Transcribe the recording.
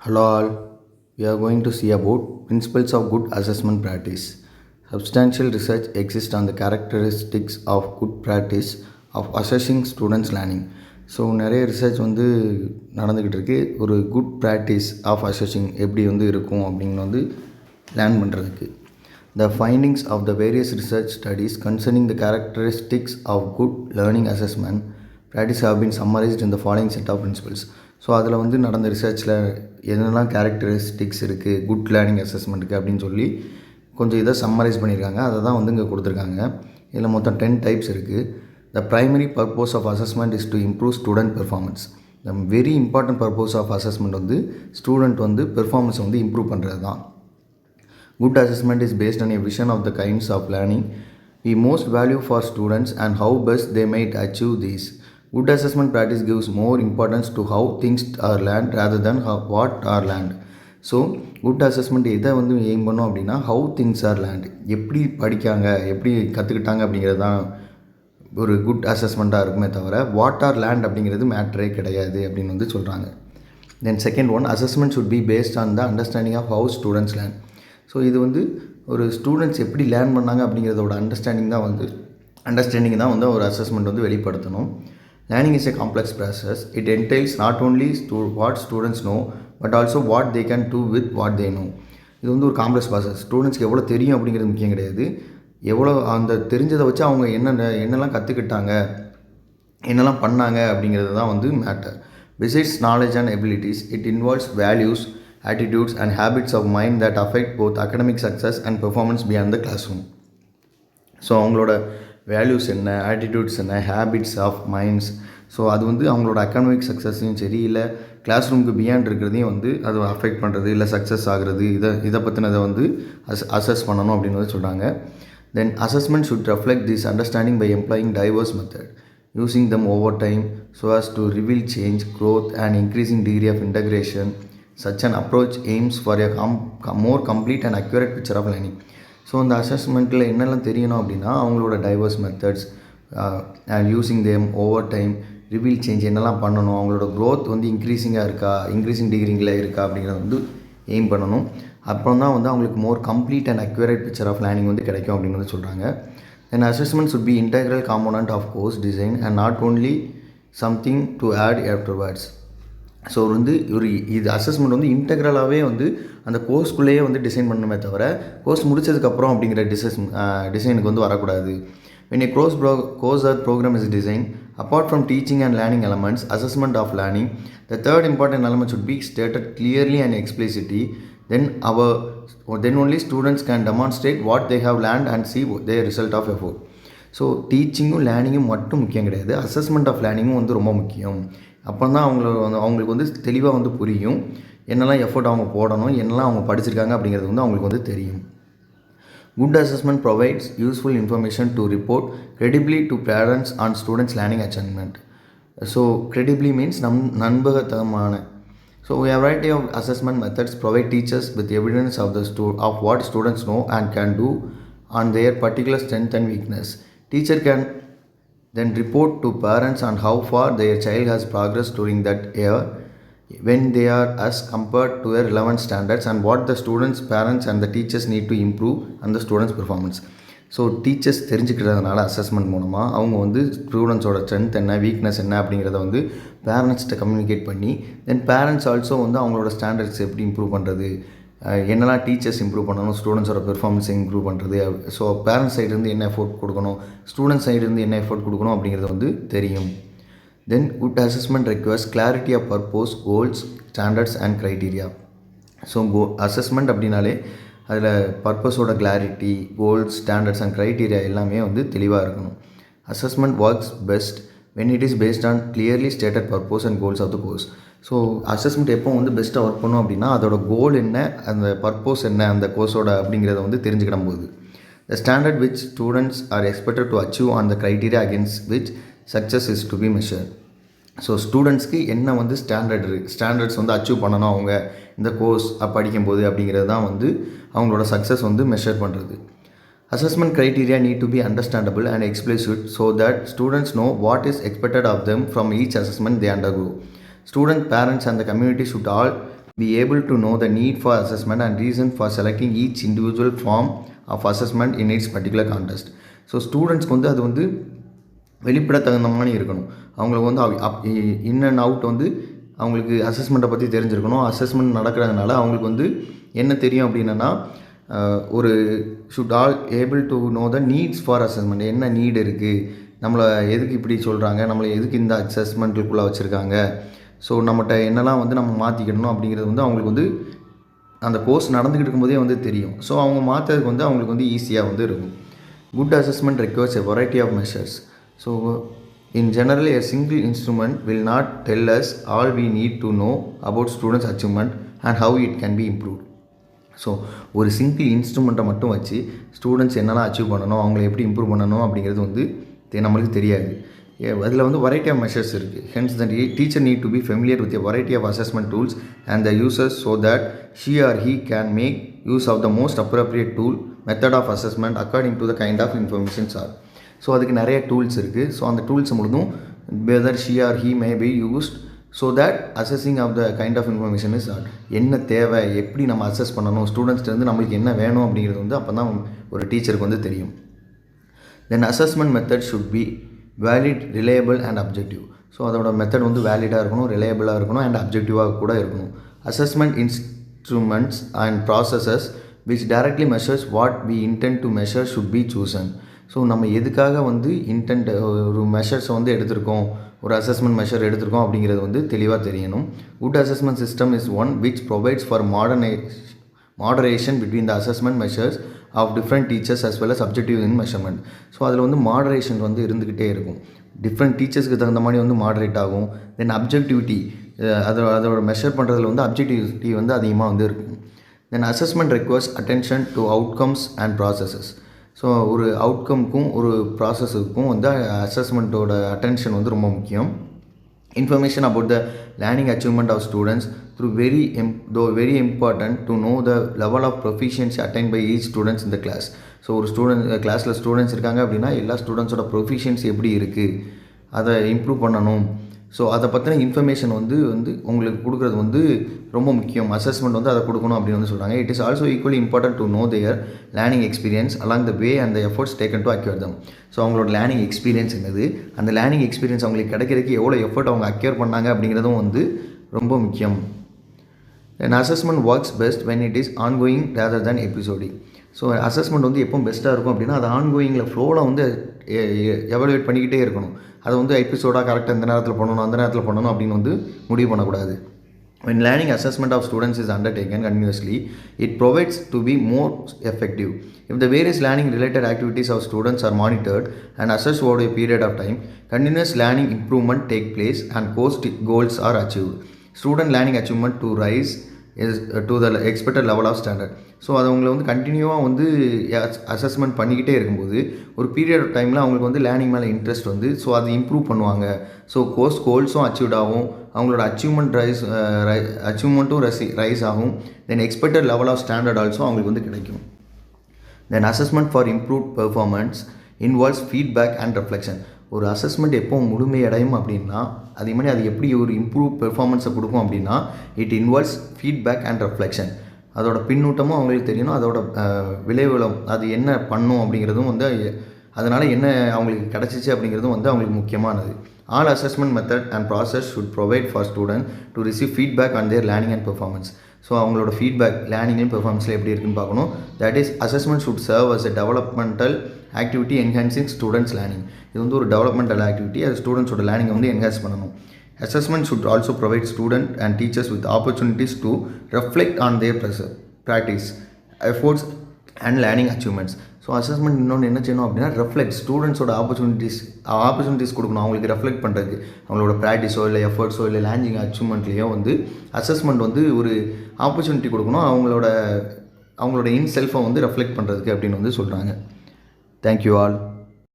Hello all, we are going to see about principles of good assessment practice. Substantial research exists on the characteristics of good practice of assessing students' learning. So நிறைய research நடந்துக்கிட்டு இருக்கு. ஒரு good practice of assessing எப்படி இருக்கும் அப்படின்னு learn பண்ணுறதுக்கு. The findings of the various research studies concerning the characteristics of good learning assessment practice have been summarized in the following set of principles. So அதில் நடந்த ரிசர்ச்சில் என்னெல்லாம் கேரக்டரிஸ்டிக்ஸ் இருக்குது good learning அசஸ்மெண்ட்டுக்கு அப்படின்னு சொல்லி கொஞ்சம் இதை சம்மரைஸ் பண்ணியிருக்காங்க. அதை தான் இங்கே கொடுத்துருக்காங்க. இதில் மொத்தம் 10 டைப்ஸ் இருக்குது. The primary purpose of assessment is to improve student performance. The very important purpose of assessment student பெர்ஃபார்மன்ஸை இம்ப்ரூவ் பண்ணுறது தான். Good assessment is based on a vision of the kinds of learning we most value for students and how best they might achieve these. Good assessment practice gives more importance to how things are learned rather than what are learned. So good assessment எதை aim பண்ணோம் அப்படின்னா how things are learnt, எப்படி படிக்காங்க எப்படி கற்றுக்கிட்டாங்க அப்படிங்கிறது தான் ஒரு good அசஸ்மெண்ட்டாக இருக்குமே தவிர வாட் ஆர் லேர்ன்ட் அப்படிங்கிறது மேட்ரே கிடையாது அப்படின்னு சொல்கிறாங்க. Then second one, assessment should be based on the understanding of how students learn. So இது ஒரு ஸ்டூடெண்ட்ஸ் எப்படி லேர்ன் பண்ணாங்க அப்படிங்கிறதோட அண்டர்ஸ்டாண்டிங் தான் ஒரு அசஸ்மெண்ட் வெளிப்படுத்தணும். Learning is a complex process. It entails not only what students know but also what they can do with what they know. இது ஒரு காம்ப்ளெக்ஸ் ப்ராசஸ். ஸ்டூடெண்ட்ஸ்க்கு எவ்வளோ தெரியும் அப்படிங்கிறது முக்கியம் கிடையாது, எவ்வளோ அந்த தெரிஞ்சதை வச்சு அவங்க என்னெல்லாம் கற்றுக்கிட்டாங்க என்னெல்லாம் பண்ணாங்க அப்படிங்கிறது தான் matter. Besides knowledge and abilities, it involves values, attitudes and habits of mind that affect both academic success and performance beyond the classroom. So அவங்களோட வேல்யூஸ் என்ன, ஆட்டிடியூட்ஸ் என்ன, ஹேபிட்ஸ் ஆஃப் மைண்ட்ஸ், ஸோ அது அவங்களோட அகாடமிக் சக்ஸஸையும் சரி இல்லை class ரூமுக்கு beyond இருக்கிறதையும் அது அஃபெக்ட் பண்ணுறது இல்லை சக்ஸஸ் ஆகிறது, இதை பற்றினதை அசஸ் பண்ணணும் அப்படின்னு சொல்கிறாங்க. Then assessment should reflect this understanding by employing diverse method using them over time so as to reveal change, growth and increasing degree of integration. Such an approach aims for a more complete and accurate picture of learning. So அந்த அசஸ்மெண்ட்டில் என்னெல்லாம் தெரியணும் அப்படின்னா அவங்களோட divorce methods and using them over time, reveal change என்னெல்லாம் பண்ணணும், அவங்களோட growth இன்க்ரீஸிங்காக இருக்கா, increasing டிகிரிங்கில் இருக்கா அப்படிங்கிறத எய்ம் பண்ணணும். அப்புறம் தான் அவங்களுக்கு more complete and accurate picture of learning கிடைக்கும் அப்படின்னு சொல்கிறாங்க. Then assessment should be integral component of course design and not only something to add afterwards. So இது அசஸ்மெண்ட் இன்டெக்ரலாகவே அந்த கோர்ஸ்குள்ளேயே டிசைன் பண்ணணுமே தவிர கோர்ஸ் முடிச்சதுக்கப்புறம் அப்படிங்கிற டிசைனுக்கு வரக்கூடாது. when a course or program is designed apart from teaching and learning elements, assessment of learning, the third important element should be stated clearly and explicitly. Then only students can demonstrate what they have learned and see their result of effort. So டீச்சிங்கும் லேர்னிங்கும் மட்டும் முக்கியம் கிடையாது, assessment of லேர்னிங்கும் ரொம்ப முக்கியம். அப்போ தான் அவங்களுக்கு தெளிவாக புரியும் என்னெல்லாம் எஃபோர்ட் அவங்க போடணும், என்னெல்லாம் அவங்க படிச்சிருக்காங்க அப்படிங்கிறது அவங்களுக்கு தெரியும். Good assessment provides useful information to report credibly to parents on students learning achievement. So credibly means நம்பகத்தனமான. So a variety of assessment methods provide teachers with evidence of what students know and can do on their particular strength and weakness. Teacher can then report to parents on how far their child has progressed during that year when they are as compared to their relevant standards and what the students, parents and the teachers need to improve on the students' performance. So teachers தெரிஞ்சுக்கிறதுனால assessment மூலமாக அவங்க ஸ்டூடெண்ட்ஸோட strength என்ன, weakness என்ன அப்படிங்கிறத பேரண்ட்ஸ்கிட்ட communicate பண்ணி தென் parents also அவங்களோட standards எப்படி improve பண்ணுறது, என்னெல்லாம் டீச்சர்ஸ் இம்ப்ரூவ் பண்ணணும், ஸ்டூடெண்ட்ஸோட பெர்ஃபார்மன்ஸை இம்ப்ரூவ் பண்ணுறது, ஸோ பேரண்ட்ஸ் சைட்லேருந்து என்ன எஃபோர்ட் கொடுக்கணும், ஸ்டூடெண்ட்ஸ் சைட்லேருந்து என்ன எஃபோர்ட் கொடுக்கணும் அப்படிங்கிறது தெரியும். Then good assessment requires clarity of purpose, goals, standards and criteria. So assessment அப்படின்னாலே அதில் பர்பஸோட clarity, goals, standards and criteria எல்லாமே தெளிவாக இருக்கணும். Assessment works best when it is based on clearly stated purpose and goals of the course. So assessment எப்போ பெஸ்ட்டாக work பண்ணும் அப்படின்னா அதோட கோல் என்ன, அந்த பர்பஸ் என்ன அந்த கோர்ஸோட அப்படிங்கிறத தெரிஞ்சுக்கிடும் போது. The standard which students are expected to achieve on the criteria against which success is to be measured. So ஸ்டூடெண்ட்ஸ்க்கு என்ன ஸ்டாண்டர்ட்ஸ் அச்சீவ் பண்ணணும் அவங்க இந்த கோர்ஸ் படிக்கும்போது அப்படிங்கிறது தான் அவங்களோட சக்ஸஸ் மெஷர் பண்ணுறது. Assessment criteria need to be understandable and explicit so that students know what is expected of them from each assessment they undergo. Students, parents and the community should all be able to know the need for assessment and reason for selecting each individual form of assessment in its particular context. So ஸ்டூடெண்ட்ஸ்க்கு வந்து அது வந்து வெளிப்பட தகுந்த மாதிரி இருக்கணும். அவங்களுக்கு வந்து இன் அண்ட் அவுட் வந்து அவங்களுக்கு அசஸ்மெண்ட்டை பற்றி தெரிஞ்சிருக்கணும். அசஸ்மெண்ட் நடக்கிறதுனால அவங்களுக்கு வந்து என்ன தெரியும் அப்படின்னா, ஒரு should all able to know the needs for assessment. என்ன நீடு இருக்குது, நம்மளை எதுக்கு இப்படி சொல்கிறாங்க, நம்மளை எதுக்கு இந்த அசஸ்மெண்ட்டுக்குள்ளே வச்சுருக்காங்க, ஸோ நம்மகிட்ட என்னெல்லாம் வந்து நம்ம மாற்றிக்கிடணும் அப்படிங்கிறது வந்து அவங்களுக்கு வந்து அந்த கோர்ஸ் நடந்துக்கிட்டு இருக்கும்போதே வந்து தெரியும். ஸோ அவங்க மாற்றுறதுக்கு வந்து அவங்களுக்கு வந்து ஈஸியாக வந்து இருக்கும். Good assessment requires a variety of measures. So in general, a single instrument will not tell us all we need to know about students' achievement and how it can be improved. So ஒரு single இன்ஸ்ட்ருமெண்ட்டை மட்டும் வச்சு students என்னெல்லாம் achieve பண்ணணும், அவங்கள எப்படி improve பண்ணணும் அப்படிங்கிறது வந்து நம்மளுக்கு தெரியாது. அதில் வந்து வெரைட்டி ஆஃப் மெஷர்ஸ் இருக்குது. Hence the teacher need to be familiar with a variety of assessment tools and the users so that she or he can make use of the most appropriate tool method of assessment according to the kind of informations or. So அதுக்கு நிறைய tools இருக்குது. So அந்த tools முழுதும் whether she or he may be used so that assessing of the kind of information is or. என்ன தேவை, எப்படி நம்ம assess பண்ணணும், ஸ்டூடெண்ட்ஸ்லேருந்து நம்மளுக்கு என்ன வேணும் அப்படிங்கிறது வந்து அப்போ தான் ஒரு டீச்சருக்கு வந்து தெரியும். Then assessment method should be valid, reliable and objective. So அதோட மெத்தட் வந்து வேலிடாக இருக்கணும், ரிலையபிளாக இருக்கணும் அண்ட் அப்ஜெக்டிவாக கூட இருக்கணும். Assessment instruments and processes which directly measures what we intend to measure should be chosen. So நம்ம எதுக்காக வந்து ஒரு மெஷர்ஸை வந்து எடுத்திருக்கோம், ஒரு அசஸ்மெண்ட் மெஷர் எடுத்திருக்கோம் அப்படிங்கிறது வந்து தெளிவாக தெரியணும். Good assessment system is one which provides for moderation between the assessment measures of different teachers as well as objective in measurement. So அதில் வந்து மாடரேஷன் வந்து இருந்துக்கிட்டே இருக்கும். டிஃப்ரெண்ட் டீச்சர்ஸ்க்கு தகுந்த மாதிரி வந்து மாடரேட் ஆகும். தென் அப்ஜெக்டிவிட்டி, அதோட மெஷர் பண்ணுறதுல வந்து அப்ஜெக்டிவிட்டி வந்து அதிகமாக வந்து இருக்கும். Then assessment requires attention to outcomes and processes. So ஒரு அவுட்கம்க்கும் ஒரு ப்ராசஸுக்கும் வந்து அசஸ்மெண்ட்டோட அட்டென்ஷன் வந்து ரொம்ப முக்கியம். Information about the learning achievement of students through very important to know the level of proficiency attained by each students in the class. So ஒரு கிளாஸில் students இருக்காங்க அப்படின்னா எல்லா ஸ்டூடெண்ட்ஸோட ப்ரொஃபிஷியன்சி எப்படி இருக்குது, அதை இம்ப்ரூவ் பண்ணணும். ஸோ அதை பற்றின இன்ஃபர்மேஷன் வந்து உங்களுக்கு கொடுக்குறது வந்து ரொம்ப முக்கியம். அசஸ்மெண்ட் வந்து அதை கொடுக்கணும் அப்படின்னு வந்து சொல்கிறாங்க. It is also equally important to know their learning experience along the way and the efforts taken to acquire them. So அவங்களோட லேர்னிங் எக்ஸ்பீரியன்ஸ் என்னது, அந்த லேர்னிங் எக்ஸ்பீரியன்ஸ் அவங்களுக்கு கிடைக்கிறதுக்கு எவ்வளோ எஃபர்ட் அவங்க அக்யூர் பண்ணாங்க அப்படிங்கிறதும் வந்து ரொம்ப முக்கியம். An assessment works best when it is ongoing rather than episodic. So assessment வந்து எப்போ பெஸ்ட்டாக இருக்கும் அப்படின்னா அது ஆன்கோயிங்கில் ஃப்ளோவில் வந்து எவாலுவேட் பண்ணிக்கிட்டே இருக்கணும். அதை வந்து எபிசோடாக கரெக்டாக இந்த நேரத்தில் பண்ணணும் அந்த நேரத்தில் பண்ணணும் அப்படின்னு வந்து முடிவு பண்ணக்கூடாது. When learning assessment of students is undertaken continuously, it provides to be more effective. If the various learning related activities of students are monitored and assessed over a period of time, continuous learning improvement take place and course goals are achieved. Student learning achievement to rise is to the expected level of standard. So அது அவங்களை வந்து கண்டினியூவாக வந்து assessment பண்ணிக்கிட்டே இருக்கும்போது ஒரு period of டைமில் அவங்களுக்கு வந்து லேர்னிங் மேலே இன்ட்ரெஸ்ட் வந்து ஸோ அது இம்ப்ரூவ் பண்ணுவாங்க. ஸோ கோர்ஸ் கோல்ஸும் அச்சீவ்ட் ஆகும், அவங்களோட அச்சீவ்மெண்ட்டும் ரைஸ் ஆகும். Then expected level of standard also அவங்களுக்கு வந்து கிடைக்கும். Then assessment for improved performance involves feedback and reflection. ஒரு அசஸ்மெண்ட் எப்போ முழுமையடையும் அப்படின்னா அதே மாதிரி அது எப்படி ஒரு இம்ப்ரூவ் பெர்ஃபார்மன்ஸை கொடுக்கும் அப்படின்னா it involves feedback and reflection. அதோட பின்னூட்டமும் அவங்களுக்கு தெரியணும், அதோட விளைவுகளும் அது என்ன பண்ணும் அப்படிங்கிறதும் வந்து அதனால் என்ன அவங்களுக்கு கிடச்சிச்சு அப்படிங்கிறதும் வந்து அவங்களுக்கு முக்கியமானது. All assessment method and process should provide for student to receive feedback on their learning and performance. So அவங்களோட ஃபீட்பேக் லேர்னிங்லையும் பெர்ஃபார்மன்ஸில் எப்படி இருக்குன்னு பார்க்கணும். That is assessment should serve as a developmental activity enhancing students learning. இது வந்து ஒரு developmental activity, அது ஸ்டூடெண்ட்ஸோட லேர்னிங்கை வந்து என்ஹான்ஸ் பண்ணணும். Assessment should also provide students and teachers with opportunities to reflect on their practice, efforts and learning achievements. So assessment இன்னொன்று என்ன செய்யணும் அப்படின்னா ரெஃப்ளெக்ட் ஸ்டூடெண்ட்ஸோட ஆப்பர்ச்சுனிட்டிஸ் கொடுக்கணும் அவங்களுக்கு ரெஃப்ளெக்ட் பண்ணுறதுக்கு. அவங்களோட ப்ராக்டிஸோ இல்லை எஃபர்ட்ஸோ இல்லை லேர்னிங் அச்சீவ்மெண்ட்லேயோ வந்து அசஸ்மெண்ட் வந்து ஒரு ஆப்பர்ச்சுனிட்டி கொடுக்கணும் அவங்களோட இன் செல்ஃபை வந்து ரெஃப்ளெக்ட் பண்ணுறதுக்கு அப்படின்னு வந்து சொல்கிறாங்க. Thank you all.